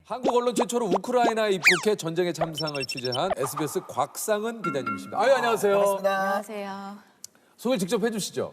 한국 언론 최초로 우크라이나에 입국해 전쟁의 참상을 취재한 SBS 곽상은 기자님이십니다. 아유, 안녕하세요. 반갑습니다. 안녕하세요. 소개 직접 해주시죠.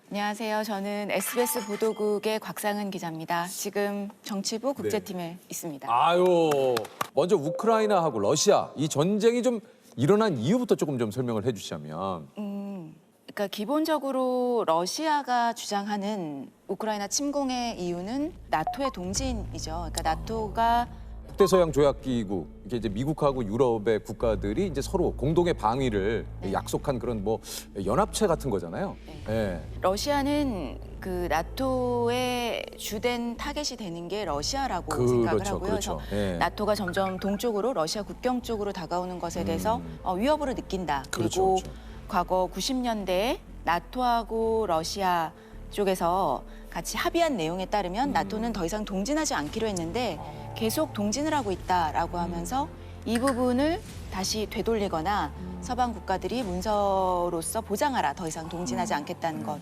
안녕하세요. 저는 SBS 보도국의 곽상은 기자입니다. 지금 정치부 국제팀에 있습니다. 아유, 먼저 우크라이나하고 러시아 이 전쟁이 좀 일어난 이유부터 조금 좀 설명을 해주시자면. 그러니까 기본적으로 러시아가 주장하는 우크라이나 침공의 이유는 나토의 동진이죠. 그러니까 나토가 북대서양 조약기구 이게 이제 미국하고 유럽의 국가들이 이제 서로 공동의 방위를 약속한 그런 뭐 연합체 같은 거잖아요. 네. 러시아는 그 나토의 주된 타겟이 되는 게 러시아라고 생각을 그렇죠, 하고요. 그렇죠. 그래서 예. 나토가 점점 동쪽으로 러시아 국경 쪽으로 다가오는 것에 대해서 위협으로 느낀다. 그렇죠, 그리고 그렇죠. 과거 90년대에 나토하고 러시아 쪽에서 같이 합의한 내용에 따르면 나토는 더 이상 동진하지 않기로 했는데 계속 동진을 하고 있다라고 하면서 이 부분을 다시 되돌리거나 서방 국가들이 문서로서 보장하라, 더 이상 동진하지 않겠다는 것.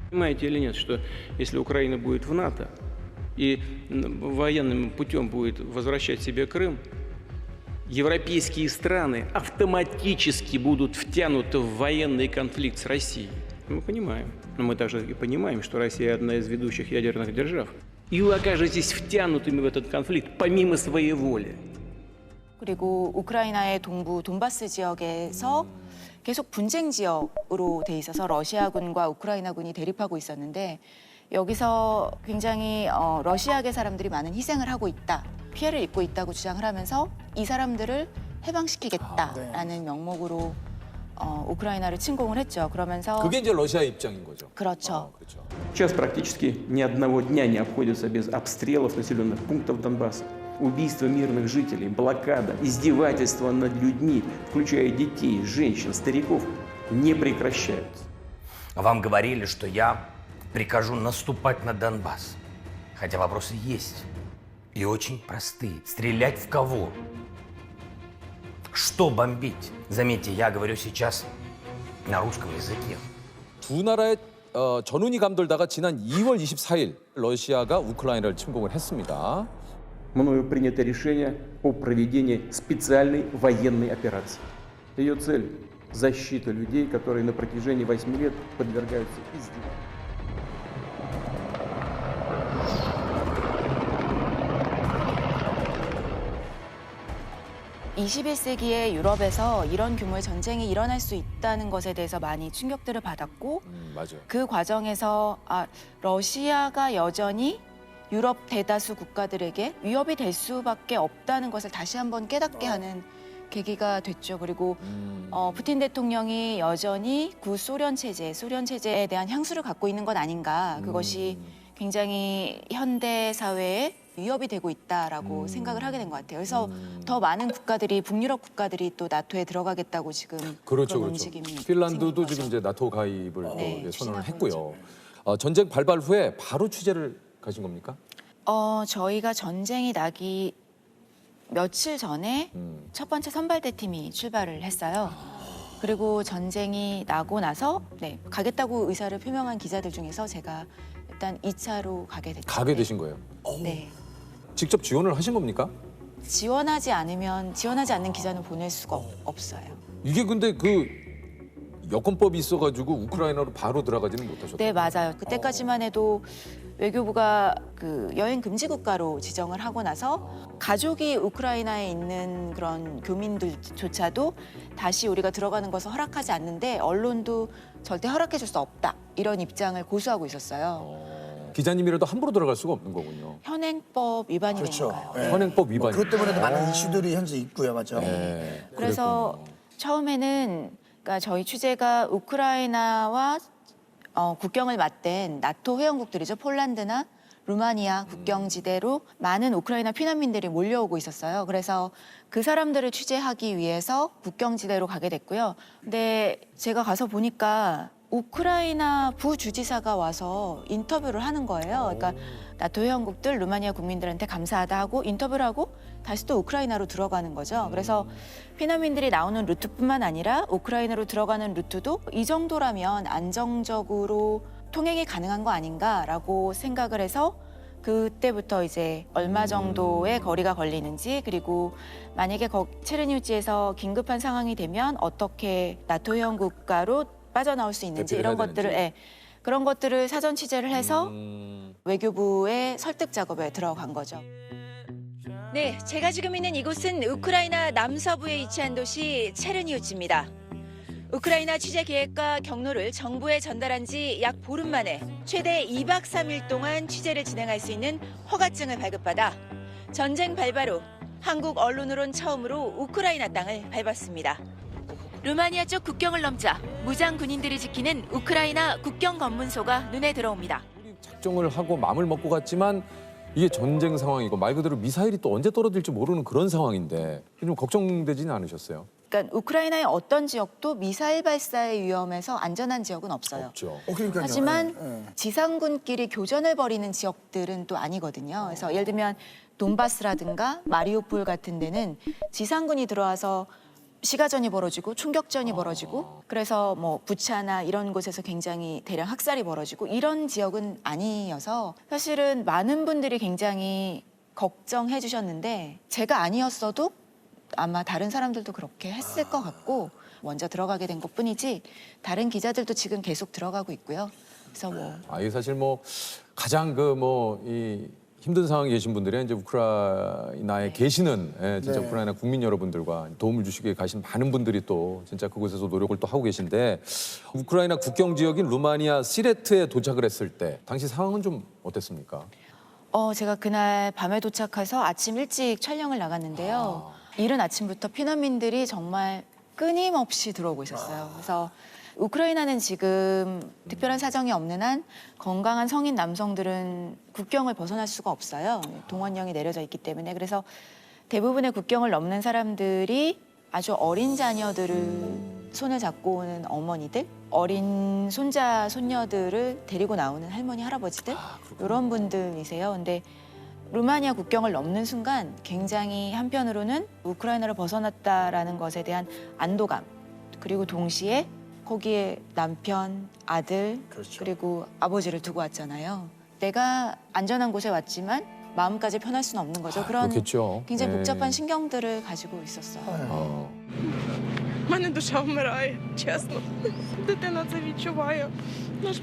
Понимаете или нет, что если Украина будет в НАТО и военным путем будет возвращать себе Крым, европейские страны автоматически будут втянуты в военный конфликт с Россией. Мы понимаем. Но мы также и понимаем, что Россия одна из ведущих ядерных держав. И вы окажетесь втянутыми в этот конфликт помимо своей воли. 그리고 우크라이나의 동부 돈바스 지역에서 계속 분쟁 지역으로 돼 있어서 러시아군과 우크라이나군이 대립하고 있었는데 여기서 굉장히 러시아계 사람들이 많은 희생을 하고 있다, 피해를 입고 있다고 주장을 하면서 이 사람들을 해방시키겠다라는 명목으로 우크라이나를 침공을 했죠. 그러면서 그게 이제 러시아의 입장인 거죠. 그렇죠. 그렇죠. Сейчас практически ни одного дня не обходится без обстрелов населенных пунктов Донбасса. Убийства мирных жителей, блокада, издевательства над людьми, включая детей, женщин, стариков, не прекращаются. Вам говорили, что я прикажу наступать на Донбасс. Хотя вопросы есть. И очень простые. Стрелять в кого? Что бомбить? Заметьте, я говорю сейчас на русском языке. 두 나라의 전운이 감돌다가 지난 2월 24일 러시아가 우크라이나를 침공을 했습니다. Мною принято решение о проведении специальной военной операции. Ее цель – защита людей, которые на протяжении 8 лет подвергаются издевательствам. (21세기의) 유럽에서 이런 규모의 전쟁이 일어날 수 있다는 것에 대해서 많이 충격들을 받았고 맞아요. 그 과정에서 러시아가 여전히 유럽 대다수 국가들에게 위협이 될 수밖에 없다는 것을 다시 한번 깨닫게 하는 계기가 됐죠. 그리고 푸틴 대통령이 여전히 구소련 체제, 소련 체제에 대한 향수를 갖고 있는 것 아닌가. 그것이 굉장히 현대 사회에 위협이 되고 있다라고 생각을 하게 된 것 같아요. 그래서 더 많은 국가들이, 북유럽 국가들이 또 나토에 들어가겠다고 지금 그렇죠, 그런 그렇죠. 움직임이 핀란드도 생긴 지금 거죠. 이제 나토 가입을 네, 또 이제 선언을 추진하고 했고요. 전쟁 발발 후에 바로 취재를 가신 겁니까? 저희가 전쟁이 나기 며칠 전에 첫 번째 선발대 팀이 출발을 했어요. 그리고 전쟁이 나고 나서 가겠다고 의사를 표명한 기자들 중에서 제가 일단 2차로 가게 됐죠. 가게 되신 거예요. 네. 직접 지원을 하신 겁니까? 지원하지 않는 기자는 보낼 수가 없어요. 이게 근데 그 여권법이 있어가지고 우크라이나로 바로 들어가지는 못하셨어요. 네, 맞아요. 그때까지만 해도 외교부가 그 여행 금지 국가로 지정을 하고 나서 가족이 우크라이나에 있는 그런 교민들조차도 다시 우리가 들어가는 것을 허락하지 않는데 언론도 절대 허락해줄 수 없다, 이런 입장을 고수하고 있었어요. 기자님이라도 함부로 들어갈 수가 없는 거군요. 현행법 위반이 그렇죠. 되니까요. 네. 현행법 위반. 그것 때문에도 많은 이슈들이 현재 있고요, 맞죠? 네, 그래서 그랬군요. 처음에는 그러니까 저희 취재가 우크라이나와 국경을 맞댄 나토 회원국들이죠. 폴란드나 루마니아 국경지대로 많은 우크라이나 피난민들이 몰려오고 있었어요. 그래서 그 사람들을 취재하기 위해서 국경지대로 가게 됐고요. 근데 제가 가서 보니까 우크라이나 부주지사가 와서 인터뷰를 하는 거예요. 그러니까 나토 회원국들, 루마니아 국민들한테 감사하다 하고 인터뷰를 하고 다시 또 우크라이나로 들어가는 거죠. 그래서 피난민들이 나오는 루트뿐만 아니라 우크라이나로 들어가는 루트도 이 정도라면 안정적으로 통행이 가능한 거 아닌가라고 생각을 해서 그때부터 이제 얼마 정도의 거리가 걸리는지 그리고 만약에 체르니우치에서 긴급한 상황이 되면 어떻게 나토 회원 국가로 빠져나올 수 있는지 대피를 이런 해야 것들을 되는지. 그런 것들을 사전 취재를 해서 외교부의 설득 작업에 들어간 거죠. 네, 제가 지금 있는 이곳은 우크라이나 남서부에 위치한 도시 체르니우치입니다. 우크라이나 취재 계획과 경로를 정부에 전달한 지 약 보름 만에 최대 2박 3일 동안 취재를 진행할 수 있는 허가증을 발급받아 전쟁 발발 후 한국 언론으론 처음으로 우크라이나 땅을 밟았습니다. 루마니아 쪽 국경을 넘자 무장 군인들이 지키는 우크라이나 국경 검문소가 눈에 들어옵니다. 작정을 하고 마음을 먹고 갔지만 이게 전쟁 상황이고 말 그대로 미사일이 또 언제 떨어질지 모르는 그런 상황인데 좀 걱정되지는 않으셨어요? 그러니까 우크라이나의 어떤 지역도 미사일 발사의 위험에서 안전한 지역은 없어요. 없죠. 그러니까요. 하지만 예, 예. 지상군끼리 교전을 벌이는 지역들은 또 아니거든요. 그래서 예를 들면 돈바스라든가 마리우폴 같은 데는 지상군이 들어와서 시가전이 벌어지고 총격전이 벌어지고 그래서 뭐 부차나 이런 곳에서 굉장히 대량 학살이 벌어지고 이런 지역은 아니어서 사실은 많은 분들이 굉장히 걱정해 주셨는데 제가 아니었어도 아마 다른 사람들도 그렇게 했을 것 같고 먼저 들어가게 된 것뿐이지 다른 기자들도 지금 계속 들어가고 있고요. 그래서 뭐 이게 사실 뭐 가장 이 힘든 상황에 계신 분들이 이제 우크라이나에 계시는 진짜 네. 우크라이나 국민 여러분들과 도움을 주시기 위해 가신 많은 분들이 또 진짜 그곳에서 노력을 또 하고 계신데 우크라이나 국경 지역인 루마니아 시레트에 도착을 했을 때 당시 상황은 좀 어땠습니까? 제가 그날 밤에 도착해서 아침 일찍 촬영을 나갔는데요. 이른 아침부터 피난민들이 정말 끊임없이 들어오고 있었어요. 그래서 우크라이나는 지금 특별한 사정이 없는 한 건강한 성인 남성들은 국경을 벗어날 수가 없어요. 동원령이 내려져 있기 때문에. 그래서 대부분의 국경을 넘는 사람들이 아주 어린 자녀들을 손을 잡고 오는 어머니들, 어린 손자, 손녀들을 데리고 나오는 할머니, 할아버지들 이런 분들이세요. 근데 루마니아 국경을 넘는 순간 굉장히 한편으로는 우크라이나를 벗어났다라는 것에 대한 안도감 그리고 동시에 거기에 남편, 아들 그렇죠. 그리고 아버지를 두고 왔잖아요. 내가 안전한 곳에 왔지만 마음까지 편할 수는 없는 거죠. 그런 그렇겠죠. 굉장히 네. 복잡한 신경들을 가지고 있었어요. У мене душа вмирає, чесно. Дитина це відчуває. Наш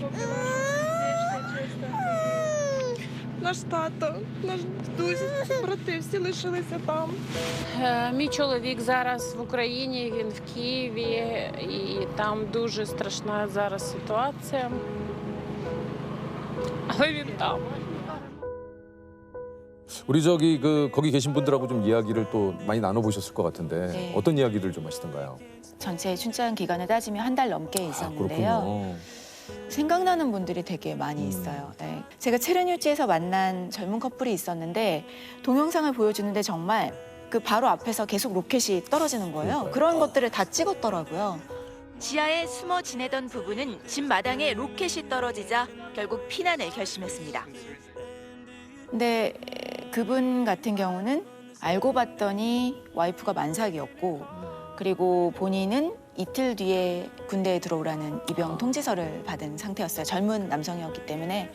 наш тато, наш дідусь, брати всі лишилися там. Мій чоловік зараз в Україні, він в Києві, і там дуже страшна зараз ситуація. Але він там. 우리 거기 계신 분들하고 좀 이야기를 또 많이 나눠보셨을 것 같은데 네. 어떤 이야기를 좀 하시던가요? 전체 출장 기간을 따지면 한 달 넘게 있었는데요. 그렇군요. 생각나는 분들이 되게 많이 있어요. 네. 제가 체르뉴치에서 만난 젊은 커플이 있었는데 동영상을 보여주는데 정말 그 바로 앞에서 계속 로켓이 떨어지는 거예요. 그러니까요. 그런 것들을 다 찍었더라고요. 지하에 숨어 지내던 부부는 집 마당에 로켓이 떨어지자 결국 피난을 결심했습니다. 근데 그분 같은 경우는 알고 봤더니 와이프가 만삭이었고 그리고 본인은 이틀 뒤에 군대에 들어오라는 입영 통지서를 받은 상태였어요. 젊은 남성이었기 때문에.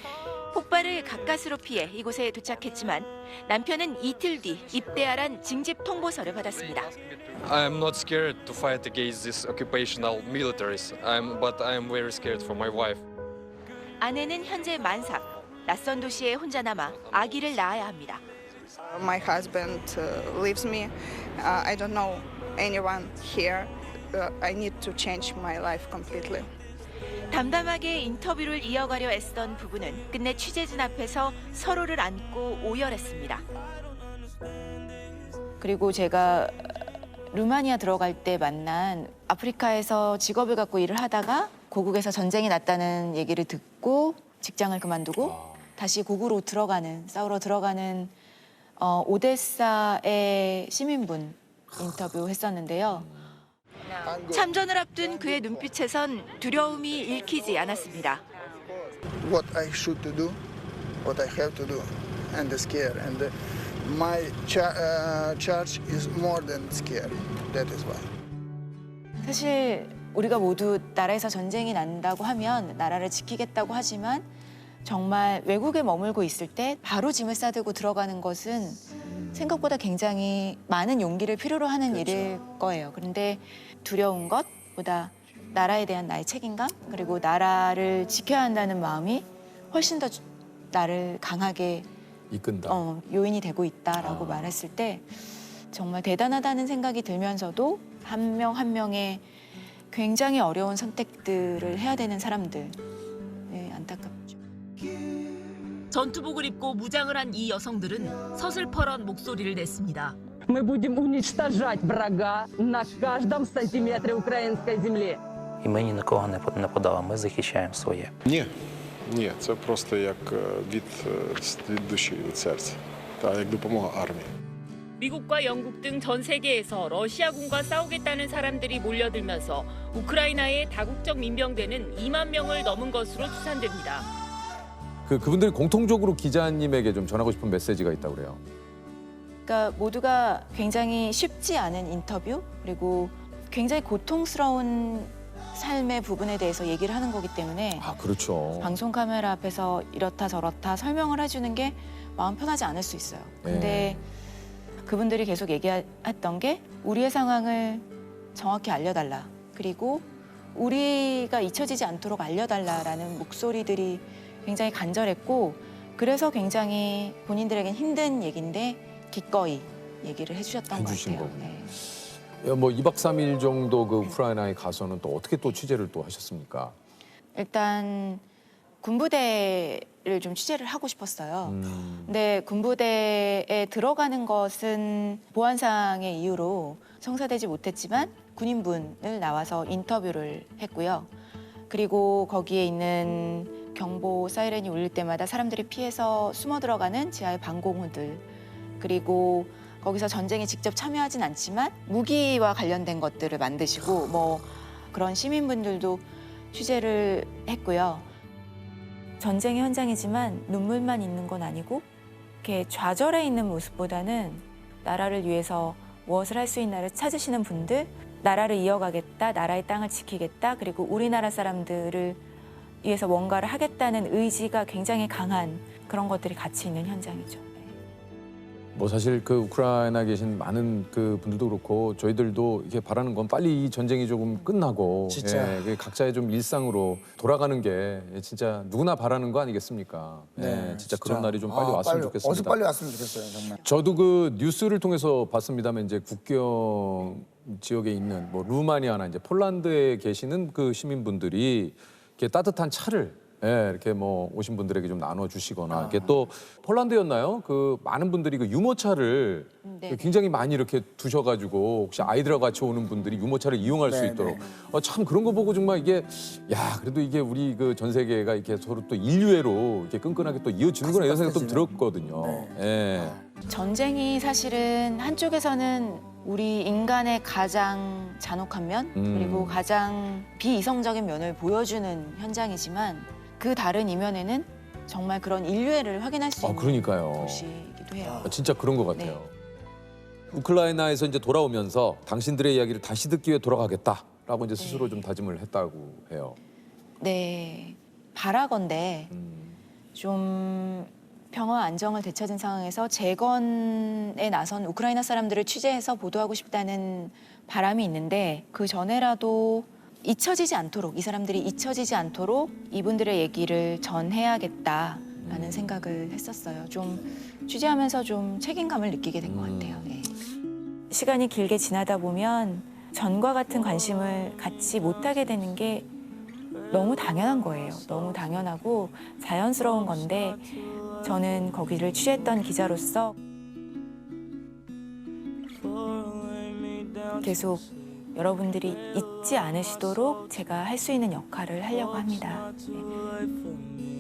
폭발을 가까스로 피해 이곳에 도착했지만 남편은 이틀 뒤 입대하란 징집 통보서를 받았습니다. I am not scared to fight against these occupational militaries, but I am very scared for my wife. 아내는 현재 만삭, 낯선 도시에 혼자 남아 아기를 낳아야 합니다. My husband leaves me. I don't know anyone here. I need to change my life completely. 담담하게 인터뷰를 이어가려 애쓰던 부부는 끝내 취재진 앞에서 서로를 안고 오열했습니다. 그리고 제가 루마니아 들어갈 때 만난 아프리카에서 직업을 갖고 일을 하다가 고국에서 전쟁이 났다는 얘기를 듣고 직장을 그만두고 다시 고국으로 싸우러 들어가는 오데사의 시민분 인터뷰했었는데요. 참전을 앞둔 그의 눈빛에선 두려움이 읽히지 않았습니다. What I should to do, what I have to do, and scared. And my charge is more than scary. That is why. 사실 우리가 모두 나라에서 전쟁이 난다고 하면 나라를 지키겠다고 하지만 정말 외국에 머물고 있을 때 바로 짐을 싸들고 들어가는 것은 생각보다 굉장히 많은 용기를 필요로 하는 일일 거예요. 그런데 두려운 것보다 나라에 대한 나의 책임감 그리고 나라를 지켜야 한다는 마음이 훨씬 더 나를 강하게 이끈다. 요인이 되고 있다라고 말했을 때 정말 대단하다는 생각이 들면서도 한 명 한 명의 굉장히 어려운 선택들을 해야 되는 사람들. 네, 안타깝죠. 전투복을 입고 무장을 한 이 여성들은 서슬퍼런 목소리를 냈습니다. Мы будем уничтожать врага на каждом сантиметре украинской земли. І ми ні на кого не нападали, ми захищаємо своє. Ні, це просто як від душі, від серця, та як допомога армії. 미국과 영국 등 전 세계에서 러시아군과 싸우겠다는 사람들이 몰려들면서 우크라이나의 다국적 민병대는 2만 명을 넘은 것으로 추산됩니다. 그분들이 공통적으로 기자님에게 좀 전하고 싶은 메시지가 있다고 그래요. 그러니까 모두가 굉장히 쉽지 않은 인터뷰 그리고 굉장히 고통스러운 삶의 부분에 대해서 얘기를 하는 거기 때문에 아, 그렇죠. 방송 카메라 앞에서 이렇다 저렇다 설명을 해주는 게 마음 편하지 않을 수 있어요. 근데 그분들이 계속 얘기했던 게 우리의 상황을 정확히 알려달라. 그리고 우리가 잊혀지지 않도록 알려달라라는 목소리들이 굉장히 간절했고 그래서 굉장히 본인들에겐 힘든 얘기인데 기꺼이 얘기를 해주셨던 것 해주신 같아요. 거군요. 네. 뭐 2박 3일 정도 그 우크라이나에 가서는 또 어떻게 또 취재를 또 하셨습니까? 일단 군부대를 좀 취재를 하고 싶었어요. 근데 군부대에 들어가는 것은 보안상의 이유로 성사되지 못했지만 군인분을 나와서 인터뷰를 했고요. 그리고 거기에 있는 경보 사이렌이 울릴 때마다 사람들이 피해서 숨어 들어가는 지하의 방공호들 그리고 거기서 전쟁에 직접 참여하진 않지만 무기와 관련된 것들을 만드시고 뭐 그런 시민분들도 취재를 했고요. 전쟁의 현장이지만 눈물만 있는 건 아니고 이렇게 좌절해 있는 모습보다는 나라를 위해서 무엇을 할 수 있나를 찾으시는 분들, 나라를 이어가겠다, 나라의 땅을 지키겠다, 그리고 우리나라 사람들을 위해서 뭔가를 하겠다는 의지가 굉장히 강한 그런 것들이 같이 있는 현장이죠. 뭐 사실 그 우크라이나에 계신 많은 그 분들도 그렇고 저희들도 이렇게 바라는 건 빨리 이 전쟁이 조금 끝나고 진짜. 그 각자의 좀 일상으로 돌아가는 게 진짜 누구나 바라는 거 아니겠습니까? 진짜 그런 날이 좀 빨리 왔으면 좋겠습니다. 어서 빨리 왔으면 좋겠어요, 정말. 저도 그 뉴스를 통해서 봤습니다만 이제 국경 지역에 있는 뭐 루마니아나 이제 폴란드에 계시는 그 시민분들이 이렇게 따뜻한 차를 이렇게 뭐 오신 분들에게 좀 나눠주시거나 이게 또 폴란드였나요? 그 많은 분들이 그 유모차를 굉장히 많이 이렇게 두셔가지고 혹시 아이들하고 같이 오는 분들이 유모차를 이용할 수 있도록 참 그런 거 보고 정말 이게 야 그래도 이게 우리 그 전 세계가 이렇게 서로 또 인류애로 이렇게 끈끈하게 또 이어지는구나 이런 생각 좀 들었거든요. 전쟁이 사실은 한쪽에서는 우리 인간의 가장 잔혹한 면 그리고 가장 비이성적인 면을 보여주는 현장이지만 그 다른 이면에는 정말 그런 인류애를 확인할 수 있는 그러니까요. 곳이기도 해요. 진짜 그런 것 같아요. 우크라이나에서 이제 돌아오면서 당신들의 이야기를 다시 듣기 위해 돌아가겠다라고 이제 스스로 좀 다짐을 했다고 해요. 네, 바라건대 좀 평화 안정을 되찾은 상황에서 재건에 나선 우크라이나 사람들을 취재해서 보도하고 싶다는 바람이 있는데 그 전에라도 잊혀지지 않도록 이 사람들이 잊혀지지 않도록 이분들의 얘기를 전해야겠다라는 생각을 했었어요. 좀 취재하면서 좀 책임감을 느끼게 된 것 같아요. 네. 시간이 길게 지나다 보면 전과 같은 관심을 갖지 못하게 되는 게 너무 당연한 거예요. 너무 당연하고 자연스러운 건데 저는 거기를 취재했던 기자로서 계속 여러분들이 잊지 않으시도록 제가 할 수 있는 역할을 하려고 합니다. 네.